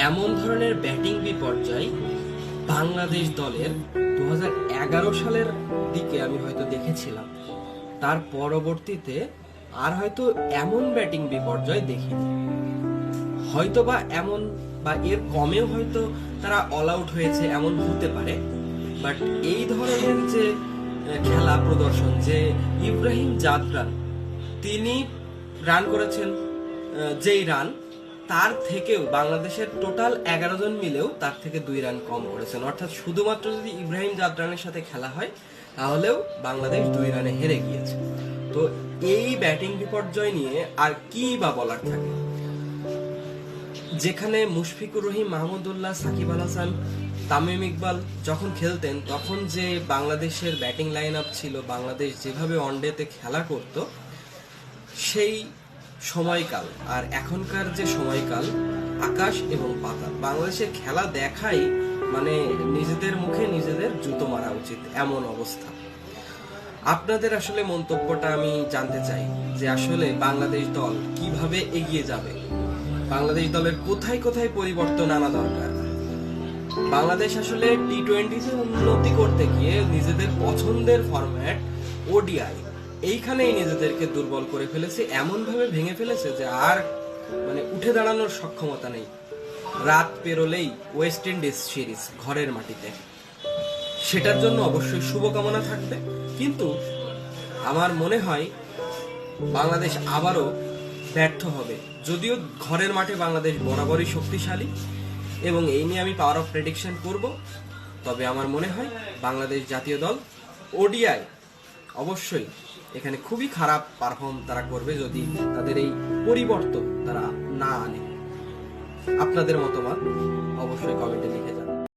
এমন ধরনের ব্যাটিং বিপর্যয় বাংলাদেশ দলের 2011 সালের দিকে আমি হয়তো দেখেছিলাম। তার পরবর্তীতে আর হয়তো এমন ব্যাটিং বিপর্যয় দেখিনি। হয়তো বা এমন বা এর কমেও হয়তো তারা অল আউট হয়েছে, এমন হতে পারে। বাট এই ধরনের যে খেলা প্রদর্শন, যে ইব্রাহিম জাদরান তিনি রান করেছেন, যেই রান তার থেকেও বাংলাদেশের টোটাল 11 জন মিলেও তার থেকে 2 রান কম করেছেন। অর্থাৎ শুধুমাত্র যদি ইব্রাহিম জাদরানের সাথে খেলা হয় তাহলেও বাংলাদেশ 2 রানে হেরে গিয়েছে। তো এই ব্যাটিং বিপর্যয় নিয়ে আর কি বা বলার থাকে? যেখানে মুশফিকুর রহিম, মাহমুদুল্লাহ, সাকিব আল হাসান, তামিম ইকবাল যখন খেলতেন তখন যে বাংলাদেশের ব্যাটিং লাইন আপ ছিল, বাংলাদেশ যেভাবে ওয়ানডেতে খেলা করত, সেই সময়কাল আর এখনকার যে সময়কাল আকাশ এবং পাতাল। বাংলাদেশের খেলা দেখাই মানে নিজেদের মুখে নিজেদের জুতো মারা উচিত, এমন অবস্থা। আপনাদের আসলে মন্তব্যটা আমি জানতে চাই যে আসলে বাংলাদেশ দল কিভাবে এগিয়ে যাবে, বাংলাদেশ দলের কোথায় কোথায় পরিবর্তন আনা দরকার। বাংলাদেশ আসলে টি-20তে উন্নতি করতে গিয়ে নিজেদের পছন্দের ফরম্যাট ওডিআই এইখানেই নিজেদেরকে দুর্বল করে ফেলেছে, এমন ভাবে ভেঙে ফেলেছে যে আর মানে উঠে দাঁড়ানোর সক্ষমতা নেই। রাত পেরোলেই ওয়েস্ট ইন্ডিজ সিরিজ ঘরের মাটিতে, সেটার জন্য অবশ্যই শুভকামনা থাকবে। কিন্তু আমার মনে হয় বাংলাদেশ আবারও ব্যর্থ হবে। যদিও ঘরের মাঠে বাংলাদেশ বরাবরই শক্তিশালী এবং এই নিয়ে আমি পাওয়ার অফ প্রেডিকশন করব, তবে আমার মনে হয় বাংলাদেশ জাতীয় দল ওডিআই অবশ্যই এখানে খুবই খারাপ পারফর্ম তারা করবে যদি তাদের এই পরিবর্তন তারা না আনে। আপনাদের মতামত অবশ্যই কমেন্টে